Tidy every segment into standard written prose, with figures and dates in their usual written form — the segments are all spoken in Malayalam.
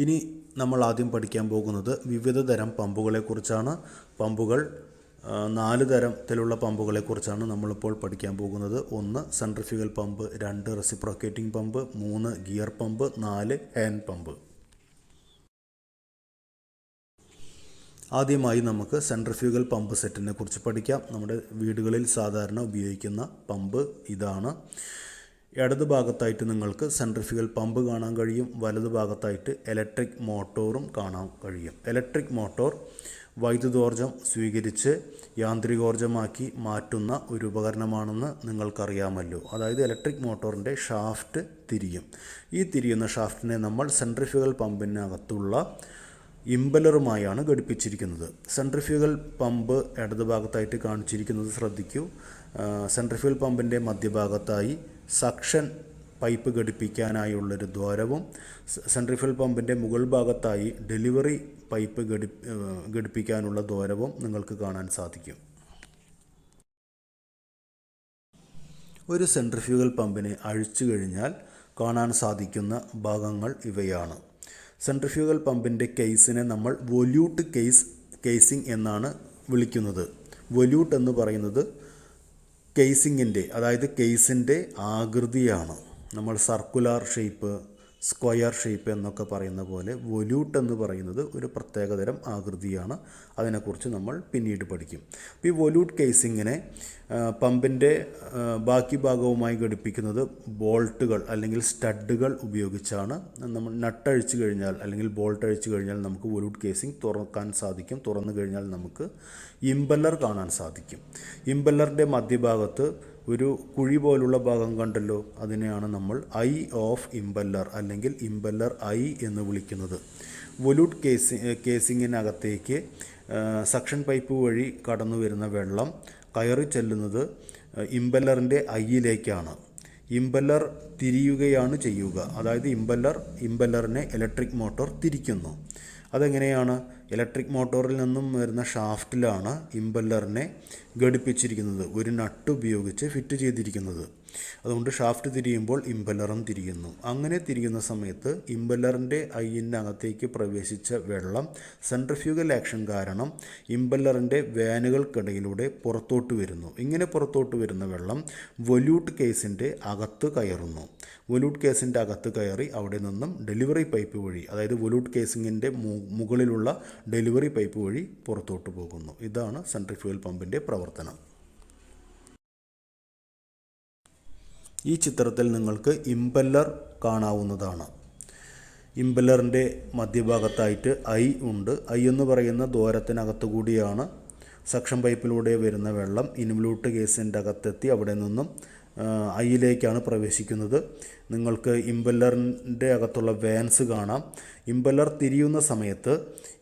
ഇനി നമ്മൾ ആദ്യം പഠിക്കാൻ പോകുന്നത് വിവിധ തരം പമ്പുകളെക്കുറിച്ചാണ്. പമ്പുകൾ 4 തരത്തിലുള്ള പമ്പുകളെക്കുറിച്ചാണ് നമ്മളിപ്പോൾ പഠിക്കാൻ പോകുന്നത്. 1 centrifugal pump, 2 reciprocating pump, 3 gear pump, 4 hand pump. ആദ്യമായി നമുക്ക് സെൻട്രിഫ്യൂഗൽ പമ്പ് സെറ്റിനെ കുറിച്ച് പഠിക്കാം. നമ്മുടെ വീടുകളിൽ സാധാരണ ഉപയോഗിക്കുന്ന പമ്പ് ഇതാണ്. ഇടത് ഭാഗത്തായിട്ട് നിങ്ങൾക്ക് സെൻട്രിഫ്യൂഗൽ പമ്പ് കാണാൻ കഴിയും. വലതു ഭാഗത്തായിട്ട് ഇലക്ട്രിക് മോട്ടോറും കാണാൻ കഴിയും. ഇലക്ട്രിക് മോട്ടോർ വൈദ്യുതോർജ്ജം സ്വീകരിച്ച് യാന്ത്രികോർജ്ജമാക്കി മാറ്റുന്ന ഒരു ഉപകരണമാണെന്ന് നിങ്ങൾക്കറിയാമല്ലോ. അതായത് ഇലക്ട്രിക് മോട്ടോറിൻ്റെ ഷാഫ്റ്റ് തിരിയും. ഈ തിരിയുന്ന ഷാഫ്റ്റിനെ നമ്മൾ സെൻട്രിഫ്യൂഗൽ പമ്പിനകത്തുള്ള ഇമ്പലറുമായാണ് ഘടിപ്പിച്ചിരിക്കുന്നത്. സെൻട്രിഫ്യൂഗൽ പമ്പ് ഇടത് ഭാഗത്തായിട്ട് കാണിച്ചിരിക്കുന്നത് ശ്രദ്ധിക്കൂ. സെൻട്രിഫ്യൂഗൽ പമ്പിൻ്റെ മധ്യഭാഗത്തായി സക്ഷൻ പൈപ്പ് ഘടിപ്പിക്കാനായുള്ളൊരു ദ്വാരവും സെൻട്രിഫ്യൂഗൽ പമ്പിൻ്റെ മുകൾ ഭാഗത്തായി ഡെലിവറി പൈപ്പ് ഘടിപ്പിക്കാനുള്ള ദ്വാരവും നിങ്ങൾക്ക് കാണാൻ സാധിക്കും. ഒരു സെൻട്രിഫ്യൂഗൽ പമ്പിനെ അഴിച്ചു കഴിഞ്ഞാൽ കാണാൻ സാധിക്കുന്ന ഭാഗങ്ങൾ ഇവയാണ്. സെൻട്രിഫ്യൂഗൽ പമ്പിൻ്റെ കേസിനെ നമ്മൾ വൊല്യൂട്ട് കേസിംഗ് എന്നാണ് വിളിക്കുന്നത്. വൊല്യൂട്ട് എന്ന് പറയുന്നത് കേസിങ്ങിൻ്റെ, അതായത് കേസിൻ്റെ ആകൃതിയാണ്. നമ്മൾ സർക്കുലാർ ഷേപ്പ്, സ്ക്വയർ ഷേപ്പ് എന്നൊക്കെ പറയുന്ന പോലെ വൊല്യൂട്ട് എന്ന് പറയുന്നത് ഒരു പ്രത്യേകതരം ആകൃതിയാണ്. അതിനെക്കുറിച്ച് നമ്മൾ പിന്നീട് പഠിക്കും. അപ്പോൾ ഈ വൊല്യൂട്ട് കേസിങ്ങിനെ പമ്പിൻ്റെ ബാക്കി ഭാഗവുമായി ഘടിപ്പിക്കുന്നത് ബോൾട്ടുകൾ അല്ലെങ്കിൽ സ്റ്റഡുകൾ ഉപയോഗിച്ചാണ്. നമ്മൾ നട്ടഴിച്ചു കഴിഞ്ഞാൽ അല്ലെങ്കിൽ ബോൾട്ട് അഴിച്ചു കഴിഞ്ഞാൽ നമുക്ക് വൊല്യൂട്ട് കേസിംഗ് തുറക്കാൻ സാധിക്കും. തുറന്നു കഴിഞ്ഞാൽ നമുക്ക് ഇമ്പല്ലർ കാണാൻ സാധിക്കും. ഇമ്പല്ലറിൻ്റെ മധ്യഭാഗത്ത് ഒരു കുഴി പോലുള്ള ഭാഗം കണ്ടല്ലോ, അതിനെയാണ് നമ്മൾ ഐ ഓഫ് ഇമ്പല്ലർ അല്ലെങ്കിൽ ഇമ്പല്ലർ ഐ എന്ന് വിളിക്കുന്നത്. വൊല്യൂട്ട് കേസിങ്ങിനകത്തേക്ക് സക്ഷൻ പൈപ്പ് വഴി കടന്നു വരുന്ന വെള്ളം കയറി ചെല്ലുന്നത് ഇമ്പല്ലറിൻ്റെ ഐയിലേക്കാണ്. ഇമ്പല്ലർ തിരിയുകയാണ് ചെയ്യുക. അതായത് ഇമ്പല്ലറിനെ ഇലക്ട്രിക് മോട്ടോർ തിരിക്കുന്നു. അതെങ്ങനെയാണ്? ഇലക്ട്രിക് മോട്ടോറിൽ നിന്നും വരുന്ന ഷാഫ്റ്റിലാണ് ഇമ്പല്ലറിനെ ഘടിപ്പിച്ചിരിക്കുന്നത്, ഒരു നട്ട് ഉപയോഗിച്ച് ഫിറ്റ് ചെയ്തിരിക്കുന്നത്. അതുകൊണ്ട് ഷാഫ്റ്റ് തിരിയുമ്പോൾ ഇമ്പല്ലറും തിരിയുന്നു. അങ്ങനെ തിരിയുന്ന സമയത്ത് ഇമ്പല്ലറിൻ്റെ ഐയിനകത്തേക്ക് പ്രവേശിച്ച വെള്ളം സെൻട്രിഫ്യൂഗൽ ആക്ഷൻ കാരണം ഇമ്പല്ലറിൻ്റെ വാനുകൾക്കിടയിലൂടെ പുറത്തോട്ട് വരുന്നു. ഇങ്ങനെ പുറത്തോട്ട് വരുന്ന വെള്ളം വൊല്യൂട്ട് കേസിൻ്റെ അകത്ത് കയറുന്നു. വൊല്യൂട്ട് കേസിൻ്റെ അകത്ത് കയറി അവിടെ നിന്നും ഡെലിവറി പൈപ്പ് വഴി, അതായത് വൊല്യൂട്ട് കേസിങ്ങിൻ്റെ മുകളിലുള്ള ഡെലിവറി പൈപ്പ് വഴി പുറത്തോട്ട് പോകുന്നു. ഇതാണ് സെൻട്രിഫ്യൂഗൽ പമ്പിൻ്റെ പ്രവർത്തനം. ഈ ചിത്രത്തിൽ നിങ്ങൾക്ക് ഇമ്പല്ലർ കാണാവുന്നതാണ്. ഇമ്പല്ലറിൻ്റെ മധ്യഭാഗത്തായിട്ട് ഐ ഉണ്ട്. ഐ എന്ന് പറയുന്ന ദ്വാരത്തിനകത്തു കൂടിയാണ് സക്ഷൻ പൈപ്പിലൂടെ വരുന്ന വെള്ളം ഇൻവൊല്യൂട്ട് കേസിൻ്റെ അകത്തെത്തി അവിടെ നിന്നും ഐയിലേക്കാണ് പ്രവേശിക്കുന്നത്. നിങ്ങൾക്ക് ഇമ്പല്ലറിൻ്റെ അകത്തുള്ള വാൻസ് കാണാം. ഇമ്പല്ലർ തിരിയുന്ന സമയത്ത്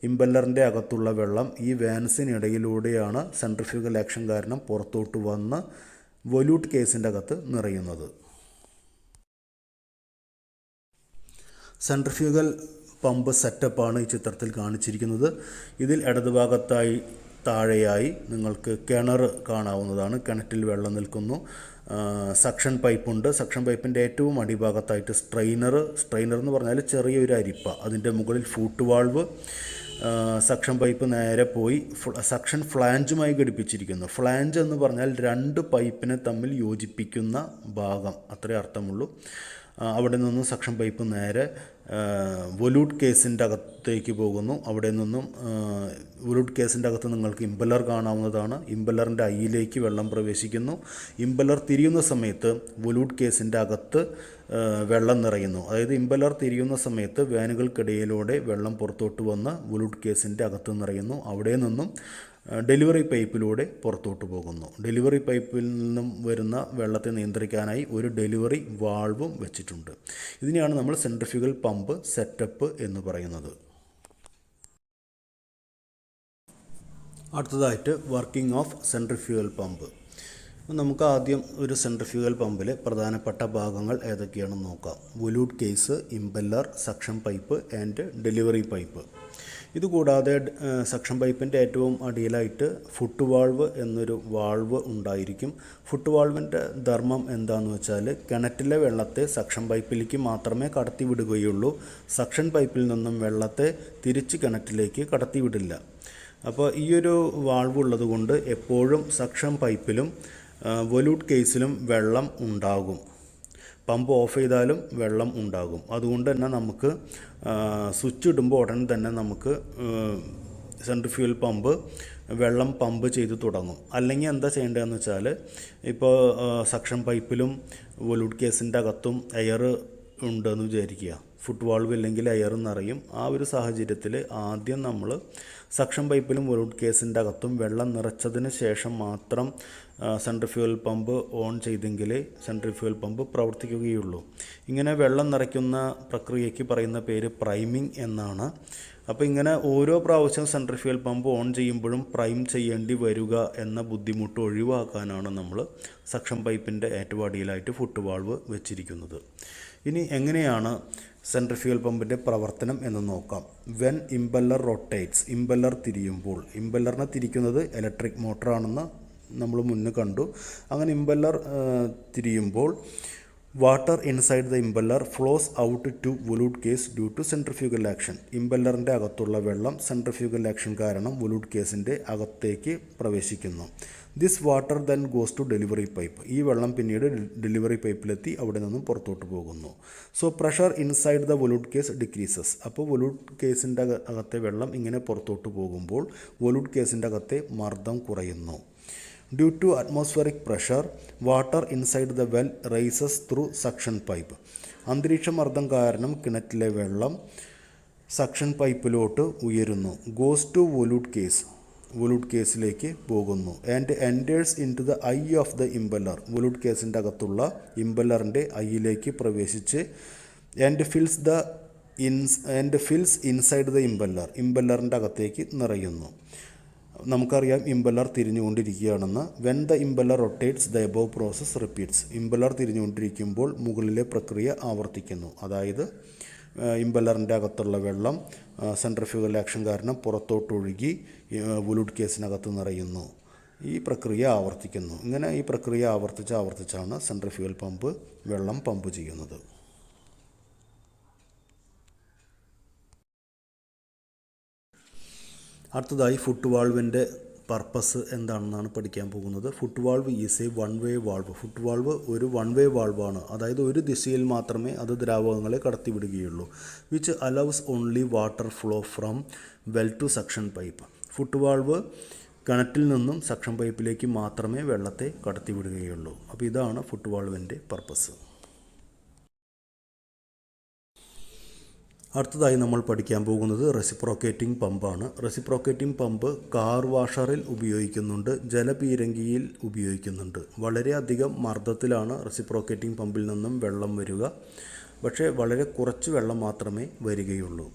ഇമ്പല്ലറിൻ്റെ അകത്തുള്ള വെള്ളം ഈ വാൻസിനിടയിലൂടെയാണ് സെൻട്രിഫ്യൂഗൽ ആക്ഷൻ കാരണം പുറത്തോട്ട് വന്ന് വൊല്യൂട്ട് കേസിൻ്റെ അകത്ത് നിറയുന്നത്. സെൻട്രിഫ്യൂഗൽ പമ്പ് സെറ്റപ്പാണ് ഈ ചിത്രത്തിൽ കാണിച്ചിരിക്കുന്നത്. ഇതിൽ ഇടതുഭാഗത്തായി താഴെയായി നിങ്ങൾക്ക് കിണർ കാണാവുന്നതാണ്. കിണറ്റിൽ വെള്ളം നിൽക്കുന്നു. സക്ഷൻ പൈപ്പുണ്ട്. സക്ഷൻ പൈപ്പിൻ്റെ ഏറ്റവും അടിഭാഗത്തായിട്ട് സ്ട്രെയിനർ എന്ന് പറഞ്ഞാൽ ചെറിയൊരു അരിപ്പ, അതിൻ്റെ മുകളിൽ ഫൂട്ട് വാൾവ്, സക്ഷൻ പൈപ്പ് നേരെ പോയി സക്ഷൻ ഫ്ലാഞ്ചുമായി ഘടിപ്പിച്ചിരിക്കുന്നു. ഫ്ലാഞ്ച് എന്ന് പറഞ്ഞാൽ 2 പൈപ്പിനെ തമ്മിൽ യോജിപ്പിക്കുന്ന ഭാഗം, അത്രേ അർത്ഥമുള്ളൂ. അവിടെ നിന്നും സക്ഷൻ പൈപ്പ് നേരെ വൊല്യൂട്ട് കേസിൻ്റെ അകത്തേക്ക് പോകുന്നു. അവിടെ നിന്നും വൊല്യൂട്ട് കേസിൻ്റെ അകത്ത് നിങ്ങൾക്ക് ഇമ്പല്ലർ കാണാവുന്നതാണ്. ഇമ്പല്ലറിൻ്റെ ഐയിലേക്ക് വെള്ളം പ്രവേശിക്കുന്നു. ഇമ്പല്ലർ തിരിയുന്ന സമയത്ത് വൊല്യൂട്ട് കേസിൻ്റെ അകത്ത് വെള്ളം നിറയുന്നു. അതായത് ഇമ്പല്ലർ തിരിയുന്ന സമയത്ത് വാനുകൾക്കിടയിലൂടെ വെള്ളം പുറത്തോട്ട് വന്ന് വൊല്യൂട്ട് കേസിൻ്റെ അകത്ത് നിറയുന്നു. അവിടെ നിന്നും ഡെലിവറി പൈപ്പിലൂടെ പുറത്തോട്ട് പോകുന്നു. ഡെലിവറി പൈപ്പിൽ നിന്നും വരുന്ന വെള്ളത്തെ നിയന്ത്രിക്കാനായി ഒരു ഡെലിവറി വാൾവും വെച്ചിട്ടുണ്ട്. ഇതിനെയാണ് നമ്മൾ സെൻട്രിഫ്യൂഗൽ പമ്പ് സെറ്റപ്പ് എന്ന് പറയുന്നത്. അടുത്തതായിട്ട് വർക്കിംഗ് ഓഫ് സെൻട്രിഫ്യൂഗൽ പമ്പ്. നമുക്ക് ആദ്യം ഒരു സെൻട്രിഫ്യൂഗൽ പമ്പിലെ പ്രധാനപ്പെട്ട ഭാഗങ്ങൾ ഏതൊക്കെയാണെന്ന് നോക്കാം. Volute case, impeller, suction pipe and delivery pipe. ഇതുകൂടാതെ സക്ഷൻ പൈപ്പിൻ്റെ ഏറ്റവും അടിയിലായിട്ട് ഫുട്ട് വാൾവ് എന്നൊരു വാൾവ് ഉണ്ടായിരിക്കും. ഫുട്ട് വാൾവിൻ്റെ ധർമ്മം എന്താണെന്ന് വെച്ചാൽ കിണറ്റിലെ വെള്ളത്തെ സക്ഷൻ പൈപ്പിലേക്ക് മാത്രമേ കടത്തിവിടുകയുള്ളൂ. സക്ഷൻ പൈപ്പിൽ നിന്നും വെള്ളത്തെ തിരിച്ച് കിണറ്റിലേക്ക് കടത്തിവിടില്ല. അപ്പോൾ ഈ ഒരു വാൾവ് ഉള്ളത് കൊണ്ട് എപ്പോഴും സക്ഷൻ പൈപ്പിലും വൊല്യൂട്ട് കേസിലും വെള്ളം ഉണ്ടാകും. പമ്പ് ഓഫ് ചെയ്താലും വെള്ളം ഉണ്ടാകും. അതുകൊണ്ട് തന്നെ നമുക്ക് സ്വിച്ച് ഇടുമ്പോൾ ഉടൻ തന്നെ നമുക്ക് സെൻട്രിഫ്യൂഗൽ പമ്പ് വെള്ളം പമ്പ് ചെയ്ത് തുടങ്ങും. അല്ലെങ്കിൽ എന്താ ചെയ്യേണ്ടതെന്ന് വെച്ചാൽ ഇപ്പോൾ സക്ഷൻ പൈപ്പിലും വൊല്യൂട്ട് കേസിൻ്റെ അകത്തും എയർ ഉണ്ടെന്ന് വിചാരിക്കുക. ഫുട്ട് വാൾവ് ഇല്ലെങ്കിൽ എയർ നിറയും. ആ ഒരു സാഹചര്യത്തിൽ ആദ്യം നമ്മൾ സക്ഷൻ പൈപ്പിലും വൊല്യൂട്ട് കേസിൻ്റെ അകത്തും വെള്ളം നിറച്ചതിന് ശേഷം മാത്രം സെൻട്രിഫ്യൂഗൽ പമ്പ് ഓൺ ചെയ്തെങ്കിൽ സെൻട്രിഫ്യൂഗൽ പമ്പ് പ്രവർത്തിക്കുകയുള്ളൂ. ഇങ്ങനെ വെള്ളം നിറയ്ക്കുന്ന പ്രക്രിയയ്ക്ക് പറയുന്ന പേര് പ്രൈമിംഗ് എന്നാണ്. അപ്പോൾ ഇങ്ങനെ ഓരോ പ്രാവശ്യം സെൻട്രിഫ്യൂഗൽ പമ്പ് ഓൺ ചെയ്യുമ്പോഴും പ്രൈം ചെയ്യേണ്ടി വരിക എന്ന ബുദ്ധിമുട്ട് ഒഴിവാക്കാനാണ് നമ്മൾ സക്ഷൻ പൈപ്പിൻ്റെ ഏറ്റവും അടിയിലായിട്ട് ഫുട്ട് വാൾവ് വെച്ചിരിക്കുന്നത്. ഇനി എങ്ങനെയാണ് സെൻട്രിഫ്യൂഗൽ പമ്പിൻ്റെ പ്രവർത്തനം എന്ന് നോക്കാം. വെൻ ഇമ്പല്ലർ റൊട്ടേറ്റ്സ്, ഇമ്പല്ലർ തിരിയുമ്പോൾ, ഇമ്പല്ലറിനെ തിരിക്കുന്നത് ഇലക്ട്രിക് മോട്ടറാണെന്ന് നമ്മൾ മുന്നേ കണ്ടു. അങ്ങനെ ഇമ്പല്ലർ തിരിയുമ്പോൾ water inside the impeller flows out to volute case due to centrifugal action. ഇമ്പല്ലറിൻ്റെ അകത്തുള്ള വെള്ളം സെൻട്രിഫ്യൂഗൽ ആക്ഷൻ കാരണം വൊല്യൂട്ട് കേസിൻ്റെ അകത്തേക്ക് പ്രവേശിക്കുന്നു. This water then goes to delivery pipe. ഈ വെള്ളം പിന്നീട് ഡെലിവറി പൈപ്പിലെത്തി അവിടെ നിന്നും പുറത്തോട്ട് പോകുന്നു. So pressure inside the volute case decreases. അപ്പോൾ വൊല്യൂട്ട് കേസിൻ്റെ അകത്തെ വെള്ളം ഇങ്ങനെ പുറത്തോട്ട് പോകുമ്പോൾ വൊല്യൂട്ട് കേസിൻ്റെ അകത്തെ മർദ്ദം കുറയുന്നു. Due to atmospheric pressure water inside the well rises through suction pipe. അന്തരീക്ഷ മർദ്ദം കാരണം കിണറ്റിലെ വെള്ളം സക്ഷൻ പൈപ്പിലോട്ട് ഉയരുന്നു. Goes to volute case, volute കേസിലേക്ക് പോകുന്നു. And enters into the eye of the impeller. Volute കേസിൻ്റെ അകത്തുള്ള ഇമ്പല്ലറിൻ്റെ ഐയിലേക്ക് പ്രവേശിച്ച് and fills inside the impeller. ഇമ്പല്ലറിൻ്റെ അകത്തേക്ക് നിറയുന്നു. നമുക്കറിയാം ഇമ്പല്ലർ തിരിഞ്ഞുകൊണ്ടിരിക്കുകയാണെന്ന്. When the impeller rotates the above process repeats. Impeller തിരിഞ്ഞുകൊണ്ടിരിക്കുമ്പോൾ മുകളിലെ പ്രക്രിയ ആവർത്തിക്കുന്നു. അതായത് ഇമ്പല്ലറിൻ്റെ അകത്തുള്ള വെള്ളം സെൻട്രിഫ്യൂഗൽ ആക്ഷൻ കാരണം പുറത്തോട്ടൊഴുകി വൊല്യൂട്ട് കേസിനകത്ത് നിറയുന്നു. ഈ പ്രക്രിയ ആവർത്തിക്കുന്നു. ഇങ്ങനെ ഈ പ്രക്രിയ ആവർത്തിച്ചാണ് സെൻട്രിഫ്യൂഗൽ പമ്പ് വെള്ളം പമ്പ് ചെയ്യുന്നത്. അടുത്തതായി ഫുട്ട് വാൾവിൻ്റെ പർപ്പസ് എന്താണെന്നാണ് പഠിക്കാൻ പോകുന്നത്. Foot valve is a one way valve. Foot valve ഒരു വൺ വേ വാൾവാണ്. അതായത് ഒരു ദിശയിൽ മാത്രമേ അത് ദ്രാവകങ്ങളെ കടത്തിവിടുകയുള്ളൂ. Which allows only water flow from well to suction pipe. Foot valve കിണറ്റിൽ നിന്നും സക്ഷൻ പൈപ്പിലേക്ക് മാത്രമേ വെള്ളത്തെ കടത്തിവിടുകയുള്ളൂ. അപ്പോൾ ഇതാണ് ഫുട്ട് വാൾവിൻ്റെ പർപ്പസ്. അടുത്തതായി നമ്മൾ പഠിക്കാൻ പോകുന്നത് റെസിപ്രോക്കേറ്റിംഗ് പമ്പാണ്. റെസിപ്രോക്കേറ്റിംഗ് പമ്പ് കാർ വാഷറിൽ ഉപയോഗിക്കുന്നുണ്ട്, ജലപീരങ്കിയിൽ ഉപയോഗിക്കുന്നുണ്ട്. വളരെയധികം മർദ്ദത്തിലാണ് റെസിപ്രോക്കേറ്റിംഗ് പമ്പിൽ നിന്നും വെള്ളം വരിക. പക്ഷേ വളരെ കുറച്ച് വെള്ളം മാത്രമേ വരികയുള്ളൂ.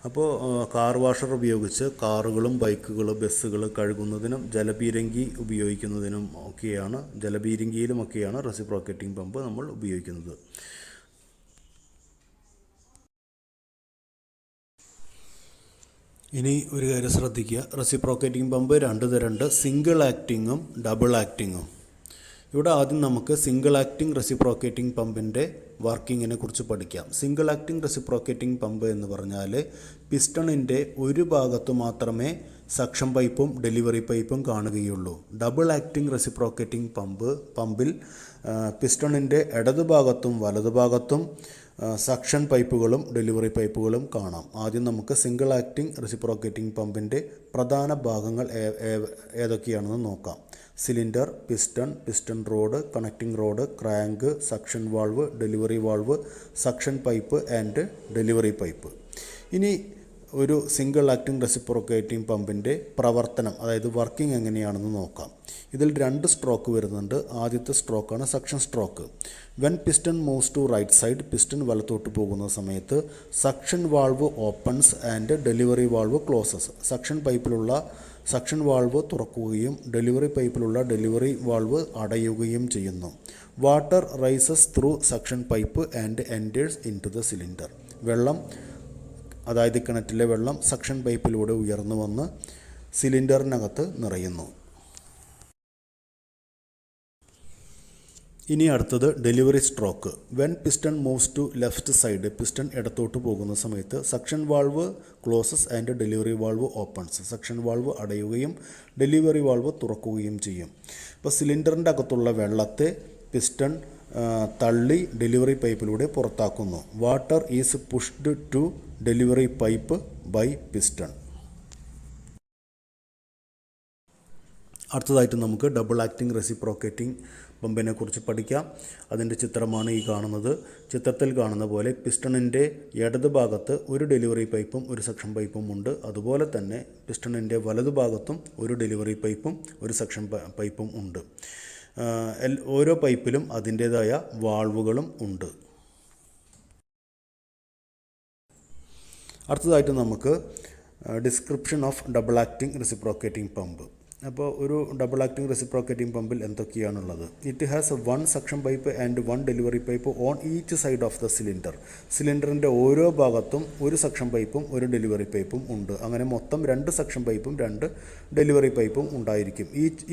അപ്പോൾ കാർ വാഷർ ഉപയോഗിച്ച് കാറുകളും ബൈക്കുകളും ബസ്സുകൾ കഴുകുന്നതിനും ജലപീരങ്കി ഉപയോഗിക്കുന്നതിനും ഒക്കെയാണ്, ജലപീരങ്കിയിലുമൊക്കെയാണ് റെസിപ്രോക്കേറ്റിംഗ് പമ്പ് നമ്മൾ ഉപയോഗിക്കുന്നത്. ഇനി ഒരു കാര്യം ശ്രദ്ധിക്കുക. റെസിപ്രോക്കേറ്റിംഗ് പമ്പ് രണ്ട് തരമുണ്ട്, സിംഗിൾ ആക്ടിങ്ങും ഡബിൾ ആക്ടിങ്ങും. ഇവിടെ ആദ്യം നമുക്ക് സിംഗിൾ ആക്ടിംഗ് റെസിപ്രോക്കേറ്റിംഗ് പമ്പിൻ്റെ വർക്കിങ്ങിനെ കുറിച്ച് പഠിക്കാം. സിംഗിൾ ആക്ടിംഗ് റെസിപ്രോക്കേറ്റിംഗ് പമ്പ് എന്ന് പറഞ്ഞാൽ പിസ്റ്റണിൻ്റെ ഒരു ഭാഗത്തു മാത്രമേ സക്ഷൻ പൈപ്പും ഡെലിവറി പൈപ്പും കാണുകയുള്ളൂ. ഡബിൾ ആക്ടിംഗ് റെസിപ്രോക്കേറ്റിംഗ് പമ്പിൽ പിസ്റ്റണിൻ്റെ ഇടതുഭാഗത്തും വലതുഭാഗത്തും സക്ഷൻ പൈപ്പുകളും ഡെലിവറി പൈപ്പുകളും കാണാം. ആദ്യം നമുക്ക് സിംഗിൾ ആക്ടിംഗ് റെസിപ്രോക്കേറ്റിംഗ് പമ്പിൻ്റെ പ്രധാന ഭാഗങ്ങൾ ഏതൊക്കെയാണെന്ന് നോക്കാം. Cylinder, piston road, connecting road, crank, suction valve, delivery valve, suction pipe and delivery pipe. ഇനി ഒരു സിംഗിൾ ആക്ടിംഗ് റെസിപ്രോക്കേറ്റിംഗ് പമ്പിൻ്റെ പ്രവർത്തനം, അതായത് വർക്കിംഗ് എങ്ങനെയാണെന്ന് നോക്കാം. ഇതിൽ രണ്ട് സ്ട്രോക്ക് വരുന്നുണ്ട്. ആദ്യത്തെ സ്ട്രോക്കാണ് suction stroke. When piston moves to right side, piston വലത്തോട്ട് പോകുന്ന സമയത്ത് suction valve opens and delivery valve closes. Suction പൈപ്പിലുള്ള സക്ഷൻ വാൾവ് തുറക്കുകയും ഡെലിവറി പൈപ്പിലുള്ള ഡെലിവറി വാൾവ് അടയുകയും ചെയ്യുന്നു. Water rises through suction pipe and enters into the cylinder. വെള്ളം അതായത് കിണറ്റിലെ വെള്ളം സക്ഷൻ പൈപ്പിലൂടെ ഉയർന്നു വന്ന് സിലിണ്ടറിനകത്ത് നിറയുന്നു. ഇനി അടുത്തത് delivery stroke. When piston moves to left side, piston ഇടത്തോട്ട് പോകുന്ന സമയത്ത് suction valve closes and delivery valve opens. Suction valve അടയുകയും ഡെലിവറി വാൾവ് തുറക്കുകയും ചെയ്യും. ഇപ്പോൾ സിലിണ്ടറിൻ്റെ അകത്തുള്ള വെള്ളത്തെ പിസ്റ്റൺ തള്ളി ഡെലിവറി പൈപ്പിലൂടെ പുറത്താക്കുന്നു. Water is pushed to delivery pipe by piston. അടുത്തതായിട്ട് നമുക്ക് ഡബിൾ ആക്ടിംഗ് റെസിപ്രോക്കേറ്റിംഗ് പമ്പിനെ കുറിച്ച് പഠിക്കാം. അതിൻ്റെ ചിത്രമാണ് ഈ കാണുന്നത്. ചിത്രത്തിൽ കാണുന്ന പോലെ പിസ്റ്റണിൻ്റെ ഇടത് ഭാഗത്ത് ഒരു ഡെലിവറി പൈപ്പും ഒരു സക്ഷൻ പൈപ്പും ഉണ്ട്. അതുപോലെ തന്നെ പിസ്റ്റണിൻ്റെ വലതു ഭാഗത്തും ഒരു ഡെലിവറി പൈപ്പും ഒരു സക്ഷൻ പൈപ്പും ഉണ്ട്. ഓരോ പൈപ്പിലും അതിൻ്റേതായ വാൾവുകളും ഉണ്ട്. അടുത്തതായിട്ട് നമുക്ക് description of double acting reciprocating pump. അപ്പോൾ ഒരു ഡബിൾ ആക്ടിംഗ് റെസിപ്രോക്കേറ്റിംഗ് പമ്പിൽ എന്തൊക്കെയാണുള്ളത്? It has one suction pipe and one delivery pipe on each side of the cylinder. സിലിണ്ടറിൻ്റെ ഓരോ ഭാഗത്തും ഒരു സക്ഷൻ പൈപ്പും ഒരു ഡെലിവറി പൈപ്പും ഉണ്ട്. അങ്ങനെ മൊത്തം 2 സക്ഷൻ പൈപ്പും 2 ഡെലിവറി പൈപ്പും ഉണ്ടായിരിക്കും.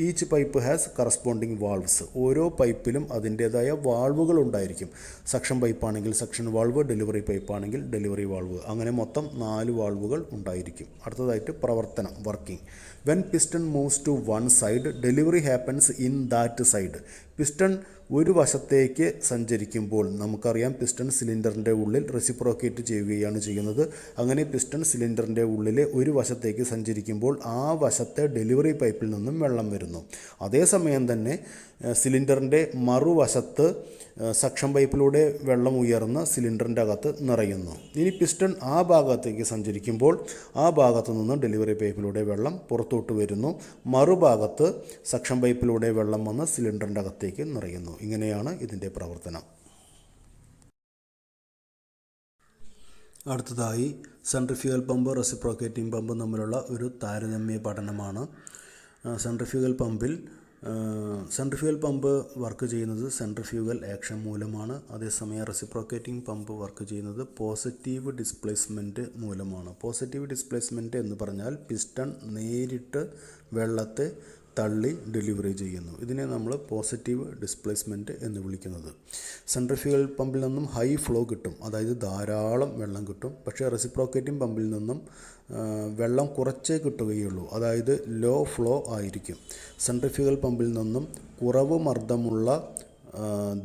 Each pipe has corresponding valves. ഓരോ പൈപ്പിലും അതിൻ്റേതായ വാൾവുകൾ ഉണ്ടായിരിക്കും. സക്ഷൻ പൈപ്പാണെങ്കിൽ സക്ഷൻ വാൾവ്, ഡെലിവറി പൈപ്പാണെങ്കിൽ ഡെലിവറി വാൾവ്. അങ്ങനെ മൊത്തം 4 വാൾവുകൾ ഉണ്ടായിരിക്കും. അടുത്തതായിട്ട് പ്രവർത്തനം, working. When piston moves to one side, delivery happens in that side. Piston ഒരു വശത്തേക്ക് സഞ്ചരിക്കുമ്പോൾ നമുക്കറിയാം പിസ്റ്റൺ സിലിണ്ടറിൻ്റെ ഉള്ളിൽ റെസിപ്രോക്കേറ്റ് ചെയ്യുകയാണ് ചെയ്യുന്നത്. അങ്ങനെ പിസ്റ്റൺ സിലിണ്ടറിൻ്റെ ഉള്ളിലെ ഒരു വശത്തേക്ക് സഞ്ചരിക്കുമ്പോൾ ആ വശത്തെ ഡെലിവറി പൈപ്പിൽ നിന്നും വെള്ളം വരുന്നു. അതേസമയം തന്നെ സിലിണ്ടറിൻ്റെ മറുവശത്ത് സക്ഷൻ പൈപ്പിലൂടെ വെള്ളം ഉയർന്ന് സിലിണ്ടറിൻ്റെ അകത്ത് നിറയുന്നു. ഇനി പിസ്റ്റൺ ആ ഭാഗത്തേക്ക് സഞ്ചരിക്കുമ്പോൾ ആ ഭാഗത്തു നിന്ന് ഡെലിവറി പൈപ്പിലൂടെ വെള്ളം പുറത്തോട്ട് വരുന്നു. മറുഭാഗത്ത് സക്ഷൻ പൈപ്പിലൂടെ വെള്ളം വന്ന് സിലിണ്ടറിൻ്റെ അകത്തേക്ക് നിറയുന്നു. ഇങ്ങനെയാണ് ഇതിൻ്റെ പ്രവർത്തനം. അടുത്തതായി സെൻട്രിഫ്യൂഗൽ പമ്പ്, റെസിപ്രോക്കേറ്റിംഗ് പമ്പ് തമ്മിലുള്ള ഒരു താരതമ്യ പഠനമാണ്. സെൻട്രിഫ്യൂഗൽ പമ്പ് വർക്ക് ചെയ്യുന്നത് സെൻട്രിഫ്യൂഗൽ ആക്ഷൻ മൂലമാണ്. അതേസമയം റെസിപ്രോക്കേറ്റിംഗ് പമ്പ് വർക്ക് ചെയ്യുന്നത് പോസിറ്റീവ് ഡിസ്പ്ലേസ്മെൻറ്റ് മൂലമാണ്. പോസിറ്റീവ് ഡിസ്പ്ലേസ്മെൻറ്റ് എന്ന് പറഞ്ഞാൽ പിസ്റ്റൺ നേരിട്ട് വെള്ളത്തെ തള്ളി ഡെലിവറി ചെയ്യുന്നു. ഇതിനെ നമ്മൾ പോസിറ്റീവ് ഡിസ്പ്ലേസ്മെൻറ്റ് എന്ന് വിളിക്കുന്നത്. സെൻട്രിഫ്യൂഗൽ പമ്പിൽ നിന്നും ഹൈ ഫ്ലോ കിട്ടും, അതായത് ധാരാളം വെള്ളം കിട്ടും. പക്ഷേ റെസിപ്രോക്കേറ്റിംഗ് പമ്പിൽ നിന്നും വെള്ളം കുറച്ചേ കിട്ടുകയുള്ളൂ, അതായത് ലോ ഫ്ലോ ആയിരിക്കും. സെൻട്രിഫ്യൂഗൽ പമ്പിൽ നിന്നും കുറവ് മർദ്ദമുള്ള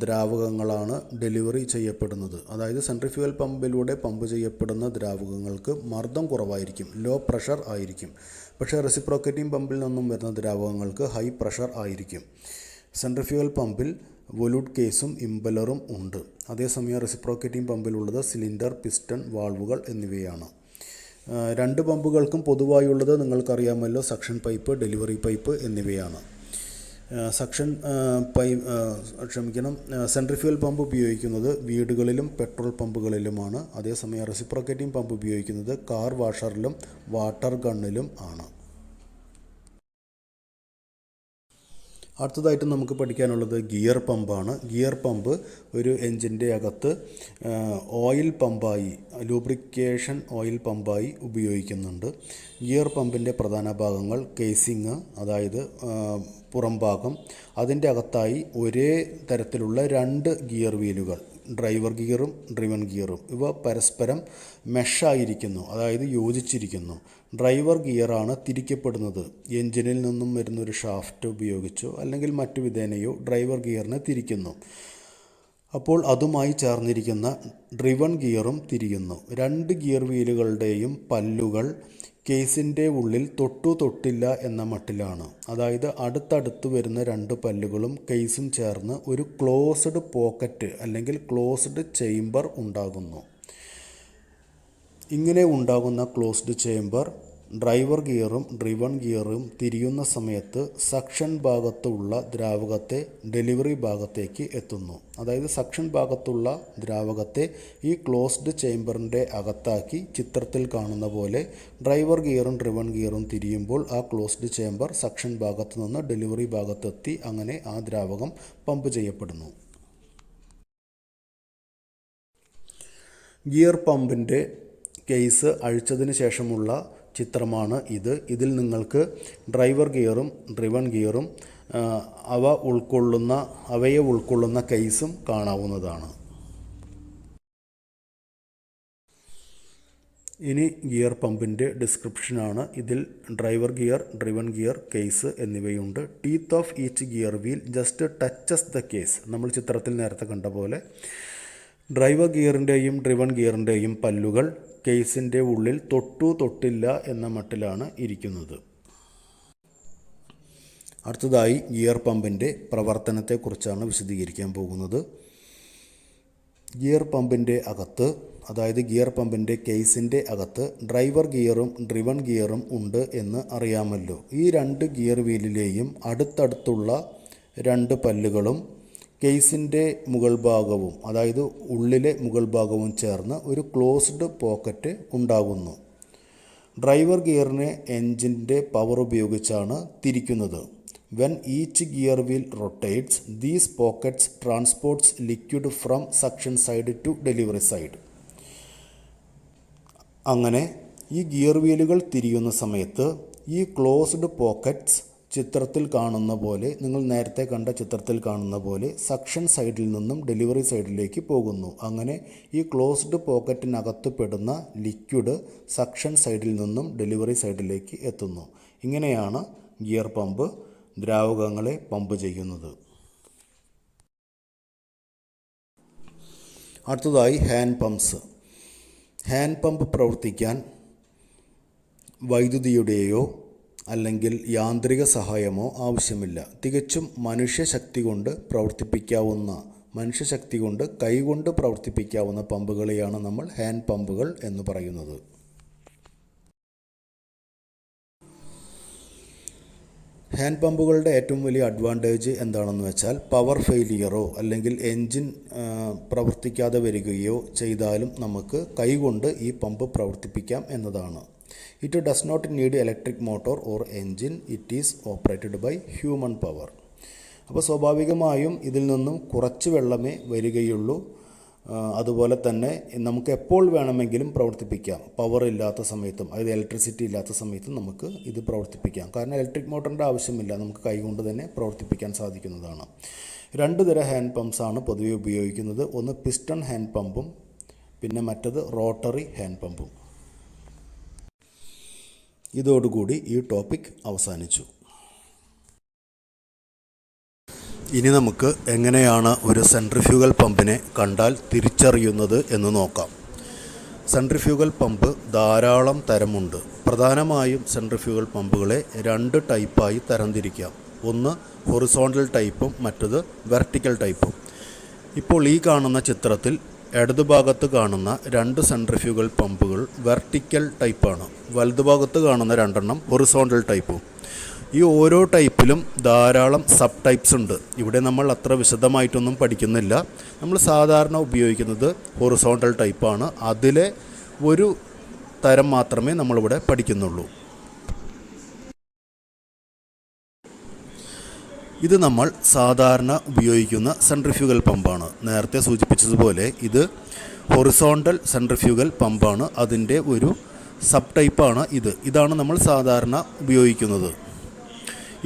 ദ്രാവകങ്ങളാണ് ഡെലിവറി ചെയ്യപ്പെടുന്നത്. അതായത് സെൻട്രിഫ്യൂഗൽ പമ്പിലൂടെ പമ്പ് ചെയ്യപ്പെടുന്ന ദ്രാവകങ്ങൾക്ക് മർദ്ദം കുറവായിരിക്കും, ലോ പ്രഷർ ആയിരിക്കും. പക്ഷേ റെസിപ്രോക്കേറ്റിംഗ് പമ്പിൽ നിന്നും വരുന്ന ദ്രാവകങ്ങൾക്ക് ഹൈ പ്രഷർ ആയിരിക്കും. സെൻട്രിഫ്യൂഗൽ പമ്പിൽ വൊലൂട്ട് കേസും ഇമ്പലറും ഉണ്ട്. അതേസമയം റെസിപ്രോക്കേറ്റിംഗ് പമ്പിലുള്ളത് സിലിണ്ടർ, പിസ്റ്റൺ, വാൾവുകൾ എന്നിവയാണ്. 2 പമ്പുകൾക്കും പൊതുവായുള്ളത് നിങ്ങൾക്കറിയാമല്ലോ, സക്ഷൻ പൈപ്പ്, ഡെലിവറി പൈപ്പ് എന്നിവയാണ്. സെൻട്രിഫ്യൂഗൽ പമ്പ് ഉപയോഗിക്കുന്നത് വീടുകളിലും പെട്രോൾ പമ്പുകളിലുമാണ്. അതേസമയം റെസിപ്രോക്കേറ്റിംഗ് പമ്പ് ഉപയോഗിക്കുന്നത് കാർ വാഷറിലും വാട്ടർ ഗണ്ണിലും ആണ്. അടുത്തതായിട്ട് നമുക്ക് പഠിക്കാനുള്ളത് ഗിയർ പമ്പാണ്. ഗിയർ പമ്പ് ഒരു എൻജിൻ്റെ അകത്ത് ഓയിൽ പമ്പായി, ലൂബ്രിക്കേഷൻ ഓയിൽ പമ്പായി ഉപയോഗിക്കുന്നുണ്ട്. ഗിയർ പമ്പിൻ്റെ പ്രധാന ഭാഗങ്ങൾ കേസിങ്, അതായത് പുറംഭാഗം, അതിൻ്റെ അകത്തായി ഒരേ തരത്തിലുള്ള 2 ഗിയർ വീലുകൾ, ഡ്രൈവർ ഗിയറും ഡ്രിവൺ ഗിയറും. ഇവ പരസ്പരം മെഷായിരിക്കുന്നു, അതായത് യോജിച്ചിരിക്കുന്നു. ഡ്രൈവർ ഗിയറാണ് തിരിക്കപ്പെടുന്നത്. എൻജിനിൽ നിന്നും വരുന്നൊരു ഷാഫ്റ്റ് ഉപയോഗിച്ചോ അല്ലെങ്കിൽ മറ്റു വിധേനയോ ഡ്രൈവർ ഗിയറിനെ തിരിക്കുന്നു. അപ്പോൾ അതുമായി ചേർന്നിരിക്കുന്ന ഡ്രിവൺ ഗിയറും തിരിയുന്നു. 2 ഗിയർ വീലുകളുടെയും പല്ലുകൾ കേസിൻ്റെ ഉള്ളിൽ തൊട്ടില്ല എന്ന മട്ടിലാണ്. അതായത് അടുത്തടുത്ത് വരുന്ന 2 പല്ലുകളും കേസും ചേർന്ന് ഒരു ക്ലോസ്ഡ് പോക്കറ്റ് അല്ലെങ്കിൽ ക്ലോസ്ഡ് ചേംബർ ഉണ്ടാകുന്നു. ഇങ്ങനെ ഉണ്ടാകുന്ന ക്ലോസ്ഡ് ചേംബർ ഡ്രൈവർ ഗിയറും ഡ്രിവൺ ഗിയറും തിരിയുന്ന സമയത്ത് സക്ഷൻ ഭാഗത്തുള്ള ദ്രാവകത്തെ ഡെലിവറി ഭാഗത്തേക്ക് എത്തുന്നു. അതായത് സക്ഷൻ ഭാഗത്തുള്ള ദ്രാവകത്തെ ഈ ക്ലോസ്ഡ് ചേംബറിൻ്റെ അകത്താക്കി ചിത്രത്തിൽ കാണുന്ന പോലെ ഡ്രൈവർ ഗിയറും ഡ്രിവൺ ഗിയറും തിരിയുമ്പോൾ ആ ക്ലോസ്ഡ് ചേംബർ സക്ഷൻ ഭാഗത്തു നിന്ന് ഡെലിവറി ഭാഗത്തെത്തി അങ്ങനെ ആ ദ്രാവകം പമ്പ് ചെയ്യപ്പെടുന്നു. ഗിയർ പമ്പിൻ്റെ കേസ് അഴിച്ചതിന് ശേഷമുള്ള ചിത്രമാണ് ഇത്. ഇതിൽ നിങ്ങൾക്ക് ഡ്രൈവർ ഗിയറും ഡ്രിവൺ ഗിയറും അവയെ ഉൾക്കൊള്ളുന്ന കേസും കാണാവുന്നതാണ്. ഇനി ഗിയർ പമ്പിൻ്റെ ഡിസ്ക്രിപ്ഷനാണ്. ഇതിൽ driver gear, driven gear, case എന്നിവയുണ്ട്. Teeth of each gear wheel just touches the case. നമ്മൾ ചിത്രത്തിൽ നേരത്തെ കണ്ട പോലെ ഡ്രൈവർ ഗിയറിൻ്റെയും ഡ്രിവൺ ഗിയറിൻ്റെയും പല്ലുകൾ കേസിൻ്റെ ഉള്ളിൽ തൊട്ടില്ല എന്ന മട്ടിലാണ് ഇരിക്കുന്നത്. അടുത്തതായി ഗിയർ പമ്പിൻ്റെ പ്രവർത്തനത്തെക്കുറിച്ചാണ് വിശദീകരിക്കാൻ പോകുന്നത്. ഗിയർ പമ്പിൻ്റെ അകത്ത്, അതായത് ഗിയർ പമ്പിൻ്റെ കേസിൻ്റെ അകത്ത് ഡ്രൈവർ ഗിയറും ഡ്രിവൺ ഗിയറും ഉണ്ട് എന്ന് അറിയാമല്ലോ. ഈ രണ്ട് ഗിയർ വീലിലെയും അടുത്തടുത്തുള്ള രണ്ട് പല്ലുകളും കേസിൻ്റെ മുകൾ ഭാഗവും, അതായത് ഉള്ളിലെ മുകൾ ഭാഗവും ചേർന്ന് ഒരു ക്ലോസ്ഡ് പോക്കറ്റ് ഉണ്ടാകുന്നു. ഡ്രൈവർ ഗിയറിനെ എൻജിൻ്റെ പവർ ഉപയോഗിച്ചാണ് തിരിക്കുന്നത്. When each gear wheel rotates, these pockets transports liquid from suction side to delivery side. അങ്ങനെ ഈ ഗിയർ വീലുകൾ തിരിയുന്ന സമയത്ത് ഈ ക്ലോസ്ഡ് പോക്കറ്റ്സ് ചിത്രത്തിൽ കാണുന്ന പോലെ, നിങ്ങൾ നേരത്തെ കണ്ട ചിത്രത്തിൽ കാണുന്ന പോലെ സക്ഷൻ സൈഡിൽ നിന്നും ഡെലിവറി സൈഡിലേക്ക് പോകുന്നു. അങ്ങനെ ഈ ക്ലോസ്ഡ് പോക്കറ്റിനകത്ത് പെടുന്ന ലിക്വിഡ് സക്ഷൻ സൈഡിൽ നിന്നും ഡെലിവറി സൈഡിലേക്ക് എത്തുന്നു. ഇങ്ങനെയാണ് ഗിയർ പമ്പ് ദ്രാവകങ്ങളെ പമ്പ് ചെയ്യുന്നത്. അടുത്തതായി ഹാൻഡ് പമ്പ്സ്. ഹാൻഡ് പമ്പ് പ്രവർത്തിക്കാൻ വൈദ്യുതിയുടെയോ അല്ലെങ്കിൽ യാന്ത്രിക സഹായമോ ആവശ്യമില്ല. തികച്ചും മനുഷ്യശക്തി കൊണ്ട് കൈകൊണ്ട് പ്രവർത്തിപ്പിക്കാവുന്ന പമ്പുകളെയാണ് നമ്മൾ ഹാൻഡ് പമ്പുകൾ എന്ന് പറയുന്നത്. ഹാൻഡ് പമ്പുകളുടെ ഏറ്റവും വലിയ അഡ്വാൻറ്റേജ് എന്താണെന്ന് വെച്ചാൽ പവർ ഫെയിലിയറോ അല്ലെങ്കിൽ എൻജിൻ പ്രവർത്തിക്കാതെ വരികയോ ചെയ്താലും നമുക്ക് കൈകൊണ്ട് ഈ പമ്പ് പ്രവർത്തിപ്പിക്കാം എന്നതാണ്. It does not need electric motor or engine. It is operated by human power. അപ്പോൾ സ്വാഭാവികമായും ഇതിൽ നിന്നും കുറച്ച് വെള്ളമേ വരികയുള്ളൂ. അതുപോലെ തന്നെ നമുക്ക് എപ്പോൾ വേണമെങ്കിലും പ്രവർത്തിപ്പിക്കാം. പവർ ഇല്ലാത്ത സമയത്തും, അതായത് ഇലക്ട്രിസിറ്റി ഇല്ലാത്ത സമയത്തും നമുക്ക് ഇത് പ്രവർത്തിപ്പിക്കാം. കാരണം ഇലക്ട്രിക് മോട്ടറിൻ്റെ ആവശ്യമില്ല, നമുക്ക് കൈകൊണ്ട് തന്നെ പ്രവർത്തിപ്പിക്കാൻ സാധിക്കുന്നതാണ്. രണ്ട് തരം ഹാൻഡ് പമ്പ്സാണ് പൊതുവെ ഉപയോഗിക്കുന്നത്. ഒന്ന് പിസ്റ്റൺ ഹാൻഡ് പമ്പും പിന്നെ മറ്റത് റോട്ടറി ഹാൻഡ് പമ്പും. ഇതോടുകൂടി ഈ ടോപ്പിക് അവസാനിച്ചു. ഇനി നമുക്ക് എങ്ങനെയാണ് ഒരു സെൻട്രിഫ്യൂഗൽ പമ്പിനെ കണ്ടാൽ തിരിച്ചറിയുന്നത് എന്ന് നോക്കാം. സെൻട്രിഫ്യൂഗൽ പമ്പ് ധാരാളം തരമുണ്ട്. പ്രധാനമായും സെൻട്രിഫ്യൂഗൽ പമ്പുകളെ രണ്ട് ടൈപ്പായി തരംതിരിക്കാം. ഒന്ന് ഹൊറിസോണ്ടൽ ടൈപ്പും മറ്റത് വെർട്ടിക്കൽ ടൈപ്പും. ഇപ്പോൾ ഈ കാണുന്ന ചിത്രത്തിൽ ഇടതുഭാഗത്ത് കാണുന്ന രണ്ട് സെൻട്രിഫ്യൂഗൽ പമ്പുകൾ വെർട്ടിക്കൽ ടൈപ്പാണ്. വലതുഭാഗത്ത് കാണുന്ന രണ്ടെണ്ണം ഹൊറിസോണ്ടൽ ടൈപ്പും. ഈ ഓരോ ടൈപ്പിലും ധാരാളം സബ് ടൈപ്സ് ഉണ്ട്. ഇവിടെ നമ്മൾ അത്ര വിശദമായിട്ടൊന്നും പഠിക്കുന്നില്ല. നമ്മൾ സാധാരണ ഉപയോഗിക്കുന്നത് ഹൊറിസോണ്ടൽ ടൈപ്പാണ്. അതിലെ ഒരു തരം മാത്രമേ നമ്മളിവിടെ പഠിക്കുന്നുള്ളൂ. ഇത് നമ്മൾ സാധാരണ ഉപയോഗിക്കുന്ന സെൻട്രിഫ്യൂഗൽ പമ്പാണ്. നേരത്തെ സൂചിപ്പിച്ചതുപോലെ ഇത് ഹൊറിസോണ്ടൽ സെൻട്രിഫ്യൂഗൽ പമ്പാണ്. അതിൻ്റെ ഒരു സബ് ടൈപ്പാണ് ഇത്. ഇതാണ് നമ്മൾ സാധാരണ ഉപയോഗിക്കുന്നത്.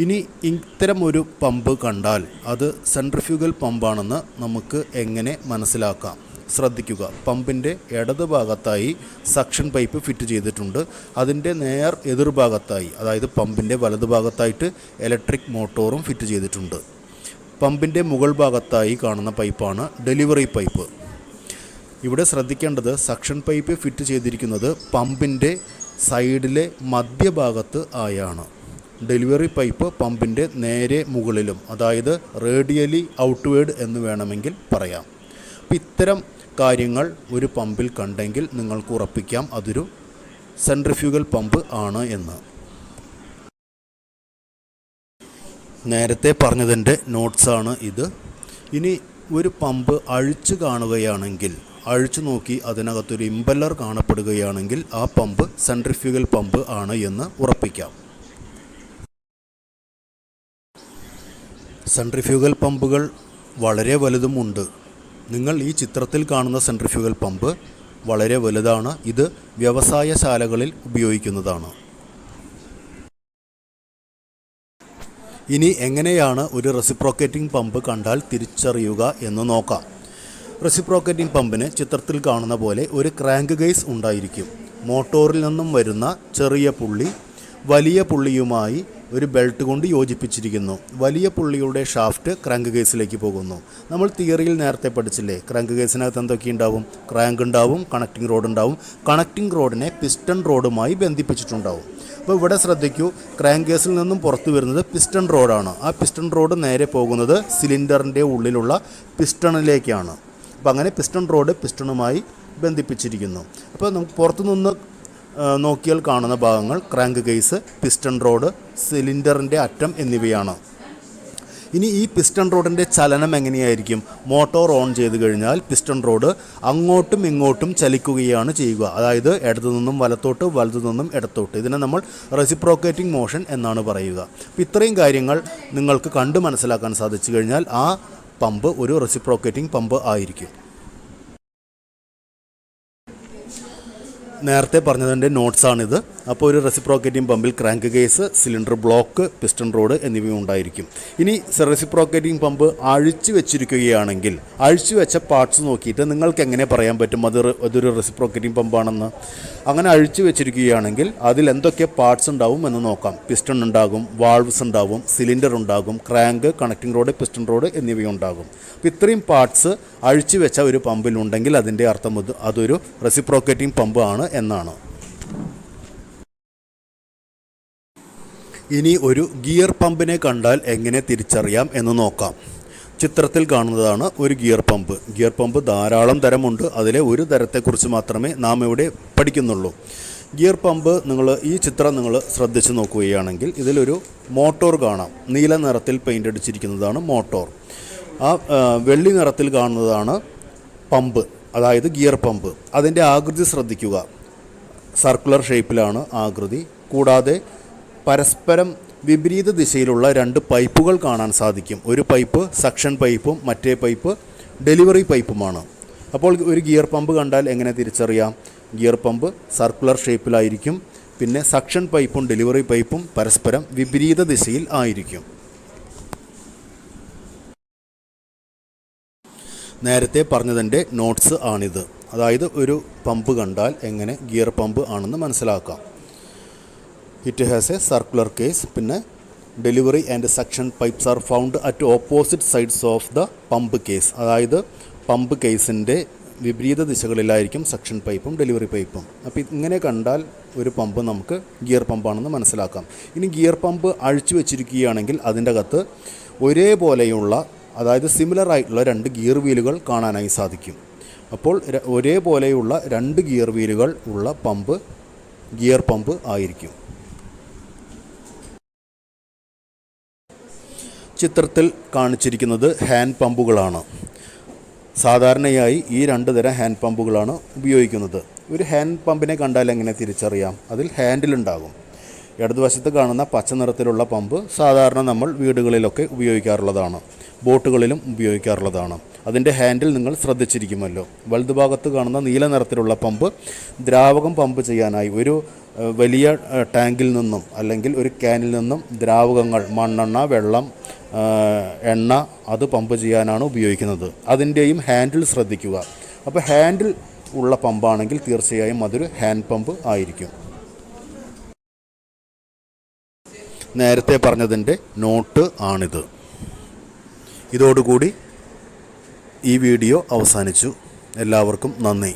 ഇനി ഇത്തരം ഒരു പമ്പ് കണ്ടാൽ അത് സെൻട്രിഫ്യൂഗൽ പമ്പാണെന്ന് നമുക്ക് എങ്ങനെ മനസ്സിലാക്കാം? ശ്രദ്ധിക്കുക. പമ്പിൻ്റെ ഇടത് ഭാഗത്തായി സക്ഷൻ പൈപ്പ് ഫിറ്റ് ചെയ്തിട്ടുണ്ട്. അതിൻ്റെ നേർ എതിർഭാഗത്തായി, അതായത് പമ്പിൻ്റെ വലതു ഭാഗത്തായിട്ട് ഇലക്ട്രിക് മോട്ടോറും ഫിറ്റ് ചെയ്തിട്ടുണ്ട്. പമ്പിൻ്റെ മുകൾ ഭാഗത്തായി കാണുന്ന പൈപ്പാണ് ഡെലിവറി പൈപ്പ്. ഇവിടെ ശ്രദ്ധിക്കേണ്ടത് സക്ഷൻ പൈപ്പ് ഫിറ്റ് ചെയ്തിരിക്കുന്നത് പമ്പിൻ്റെ സൈഡിലെ മധ്യഭാഗത്ത് ആയാണ്. ഡെലിവറി പൈപ്പ് പമ്പിൻ്റെ നേരെ മുകളിലും, അതായത് റേഡിയലി ഔട്ട്വേർഡ് എന്ന് വേണമെങ്കിൽ പറയാം. അപ്പോൾ ഇത്തരം കാര്യങ്ങൾ ഒരു പമ്പിൽ കണ്ടെങ്കിൽ നിങ്ങൾക്ക് ഉറപ്പിക്കാം അതൊരു സെൻട്രിഫ്യൂഗൽ പമ്പ് ആണ് എന്ന്. നേരത്തെ പറഞ്ഞതിൻ്റെ നോട്ട്സാണ് ഇത്. ഇനി ഒരു പമ്പ് അഴിച്ചു കാണുകയാണെങ്കിൽ, അഴിച്ചു നോക്കി അതിനകത്തൊരു ഇമ്പല്ലർ കാണപ്പെടുകയാണെങ്കിൽ ആ പമ്പ് സെൻട്രിഫ്യൂഗൽ പമ്പ് ആണ് എന്ന് ഉറപ്പിക്കാം. സെൻട്രിഫ്യൂഗൽ പമ്പുകൾ വളരെ വലുതുമുണ്ട്. നിങ്ങൾ ഈ ചിത്രത്തിൽ കാണുന്ന സെൻട്രിഫ്യൂഗൽ പമ്പ് വളരെ വലുതാണ്. ഇത് വ്യവസായശാലകളിൽ ഉപയോഗിക്കുന്നതാണ്. ഇനി എങ്ങനെയാണ് ഒരു റെസിപ്രോക്കേറ്റിംഗ് പമ്പ് കണ്ടാൽ തിരിച്ചറിയുക എന്ന് നോക്കാം. റെസിപ്രോക്കേറ്റിംഗ് പമ്പിന് ചിത്രത്തിൽ കാണുന്ന പോലെ ഒരു ക്രാങ്ക് കേസ് ഉണ്ടായിരിക്കും. മോട്ടോറിൽ നിന്നും വരുന്ന ചെറിയ പുള്ളി വലിയ പുള്ളിയുമായി ഒരു ബെൽറ്റ് കൊണ്ട് യോജിപ്പിച്ചിരിക്കുന്നു. വലിയ പുള്ളിയുടെ ഷാഫ്റ്റ് ക്രാങ്ക് കേസിലേക്ക് പോകുന്നു. നമ്മൾ തിയറിയിൽ നേരത്തെ പഠിച്ചില്ലേ, ക്രാങ്ക് കേസിനകത്ത് എന്തൊക്കെ ഉണ്ടാവും? ക്രാങ്ക് ഉണ്ടാവും, കണക്റ്റിംഗ് റോഡ് ഉണ്ടാവും. കണക്റ്റിംഗ് റോഡിനെ പിസ്റ്റൺ റോഡുമായി ബന്ധിപ്പിച്ചിട്ടുണ്ടാവും. അപ്പോൾ ഇവിടെ ശ്രദ്ധിക്കൂ, ക്രാങ്ക് കേസിൽ നിന്നും പുറത്തു വരുന്നത് പിസ്റ്റൺ റോഡാണ്. ആ പിസ്റ്റൺ റോഡ് നേരെ പോകുന്നത് സിലിണ്ടറിൻ്റെ ഉള്ളിലുള്ള പിസ്റ്റണിലേക്കാണ്. അപ്പോൾ അങ്ങനെ പിസ്റ്റൺ റോഡ് പിസ്റ്റണുമായി ബന്ധിപ്പിച്ചിരിക്കുന്നു. അപ്പോൾ നമുക്ക് പുറത്തുനിന്ന് നോക്കിയാൽ കാണുന്ന ഭാഗങ്ങൾ ക്രാങ്ക് കേസ്, പിസ്റ്റൺ റോഡ്, സിലിണ്ടറിൻ്റെ അറ്റം എന്നിവയാണ്. ഇനി ഈ പിസ്റ്റൺ റോഡിൻ്റെ ചലനം എങ്ങനെയായിരിക്കും? മോട്ടോർ ഓൺ ചെയ്ത് കഴിഞ്ഞാൽ പിസ്റ്റൺ റോഡ് അങ്ങോട്ടും ഇങ്ങോട്ടും ചലിക്കുകയാണ് ചെയ്യുക. അതായത് ഇടത്തു നിന്നും വലത്തോട്ട്, വലത്തു നിന്നും ഇടത്തോട്ട്. ഇതിനെ നമ്മൾ റെസിപ്രോക്കേറ്റിംഗ് മോഷൻ എന്നാണ് പറയുക. അപ്പോൾ ഇത്രയും കാര്യങ്ങൾ നിങ്ങൾക്ക് കണ്ട് മനസ്സിലാക്കാൻ സാധിച്ചു കഴിഞ്ഞാൽ ആ പമ്പ് ഒരു റെസിപ്രോക്കേറ്റിംഗ് പമ്പ് ആയിരിക്കും. നേരത്തെ പറഞ്ഞതിൻ്റെ നോട്ട്സാണിത്. അപ്പോൾ ഒരു റെസിപ്രോക്കേറ്റിംഗ് പമ്പിൽ crank case, cylinder block, piston road എന്നിവ ഉണ്ടായിരിക്കും. ഇനി റെസിപ്രോക്കേറ്റിംഗ് പമ്പ് അഴിച്ചു വെച്ചിരിക്കുകയാണെങ്കിൽ അഴിച്ചു വെച്ച പാർട്സ് നോക്കിയിട്ട് നിങ്ങൾക്ക് എങ്ങനെ പറയാൻ പറ്റും അതൊരു റെസിപ്രോക്കേറ്റിംഗ് പമ്പാണെന്ന്? അങ്ങനെ അഴിച്ചു വെച്ചിരിക്കുകയാണെങ്കിൽ അതിൽ എന്തൊക്കെ പാർട്സ് ഉണ്ടാവും എന്ന് നോക്കാം. പിസ്റ്റൺ ഉണ്ടാകും, വാൾവ്സ് ഉണ്ടാവും, സിലിണ്ടർ ഉണ്ടാകും, crank, connecting rod, piston rod എന്നിവയുണ്ടാകും. അപ്പോൾ ഇത്രയും പാർട്സ് അഴിച്ചു വെച്ച ഒരു പമ്പിലുണ്ടെങ്കിൽ അതിൻ്റെ അർത്ഥം അതൊരു റെസിപ്രോക്കേറ്റിംഗ് പമ്പ് ആണ് എന്നാണ്. ഇനി ഒരു ഗിയർ പമ്പിനെ കണ്ടാൽ എങ്ങനെ തിരിച്ചറിയാം എന്ന് നോക്കാം. ചിത്രത്തിൽ കാണുന്നതാണ് ഒരു ഗിയർ പമ്പ്. ഗിയർ പമ്പ് ധാരാളം തരമുണ്ട്. അതിലെ ഒരു തരത്തെക്കുറിച്ച് മാത്രമേ നാം ഇവിടെ പഠിക്കുന്നുള്ളൂ. ഗിയർ പമ്പ് ഈ ചിത്രം നിങ്ങൾ ശ്രദ്ധിച്ച് നോക്കുകയാണെങ്കിൽ ഇതിലൊരു മോട്ടോർ കാണാം. നീല നിറത്തിൽ പെയിൻ്റ് അടിച്ചിരിക്കുന്നതാണ് മോട്ടോർ. ആ വെള്ളി നിറത്തിൽ കാണുന്നതാണ് പമ്പ്, അതായത് ഗിയർ പമ്പ്. അതിൻ്റെ ആകൃതി ശ്രദ്ധിക്കുക. സർക്കുലർ ഷേപ്പിലാണ് ആകൃതി. കൂടാതെ പരസ്പരം വിപരീത ദിശയിലുള്ള രണ്ട് പൈപ്പുകൾ കാണാൻ സാധിക്കും. ഒരു പൈപ്പ് സക്ഷൻ പൈപ്പും മറ്റേ പൈപ്പ് ഡെലിവറി പൈപ്പുമാണ്. അപ്പോൾ ഒരു ഗിയർ പമ്പ് കണ്ടാൽ എങ്ങനെ തിരിച്ചറിയാം? ഗിയർ പമ്പ് സർക്കുലർ ഷേപ്പിലായിരിക്കും. പിന്നെ സക്ഷൻ പൈപ്പും ഡെലിവറി പൈപ്പും പരസ്പരം വിപരീത ദിശയിൽ ആയിരിക്കും. നേരത്തെ പറഞ്ഞതിൻ്റെ നോട്ട്സ് ആണിത്. അതായത് ഒരു പമ്പ് കണ്ടാൽ എങ്ങനെ ഗിയർ പമ്പ് ആണെന്ന് മനസ്സിലാക്കാം. It has a circular case. പിന്നെ delivery and suction pipes are found at opposite sides of the pump case. അതായത് പമ്പ് കേസിൻ്റെ വിപരീത ദിശകളിലായിരിക്കും സക്ഷൻ പൈപ്പും ഡെലിവറി പൈപ്പും. അപ്പോൾ ഇങ്ങനെ കണ്ടാൽ ഒരു പമ്പ് നമുക്ക് ഗിയർ പമ്പാണെന്ന് മനസ്സിലാക്കാം. ഇനി ഗിയർ പമ്പ് അഴിച്ചു വെച്ചിരിക്കുകയാണെങ്കിൽ അതിൻ്റെ അകത്ത് ഒരേപോലെയുള്ള, അതായത് സിമിലർ ആയിട്ടുള്ള രണ്ട് ഗിയർ വീലുകൾ കാണാനായി സാധിക്കും. അപ്പോൾ ഒരേപോലെയുള്ള രണ്ട് ഗിയർ വീലുകൾ ഉള്ള പമ്പ് ഗിയർ പമ്പ് ആയിരിക്കും. ചിത്രത്തിൽ കാണിച്ചിരിക്കുന്നത് ഹാൻഡ് പമ്പുകളാണ്. സാധാരണയായി ഈ രണ്ട് തരം ഹാൻഡ് പമ്പുകളാണ് ഉപയോഗിക്കുന്നത്. ഒരു ഹാൻഡ് പമ്പിനെ കണ്ടാൽ എങ്ങനെ തിരിച്ചറിയാം? അതിൽ ഹാൻഡിലുണ്ടാകും. ഇടതുവശത്ത് കാണുന്ന പച്ച നിറത്തിലുള്ള പമ്പ് സാധാരണ നമ്മൾ വീടുകളിലൊക്കെ ഉപയോഗിക്കാറുള്ളതാണ്, ബോട്ടുകളിലും ഉപയോഗിക്കാറുള്ളതാണ്. അതിൻ്റെ ഹാൻഡിൽ നിങ്ങൾ ശ്രദ്ധിച്ചിരിക്കുമല്ലോ. വലതുഭാഗത്ത് കാണുന്ന നീല നിറത്തിലുള്ള പമ്പ് ദ്രാവകം പമ്പ് ചെയ്യാനായി ഒരു വലിയ ടാങ്കിൽ നിന്നും അല്ലെങ്കിൽ ഒരു ക്യാനിൽ നിന്നും ദ്രാവകങ്ങൾ, മണ്ണെണ്ണ, വെള്ളം, എണ്ണ അത് പമ്പ് ചെയ്യാനാണ് ഉപയോഗിക്കുന്നത്. അതിൻ്റെയും ഹാൻഡിൽ ശ്രദ്ധിക്കുക. അപ്പോൾ ഹാൻഡിൽ ഉള്ള പമ്പാണെങ്കിൽ തീർച്ചയായും അതൊരു ഹാൻഡ് പമ്പ് ആയിരിക്കും. നേരത്തെ പറഞ്ഞതിൻ്റെ നോട്ട് ആണിത്. ഇതോടുകൂടി ഈ വീഡിയോ അവസാനിച്ചു. എല്ലാവർക്കും നന്ദി.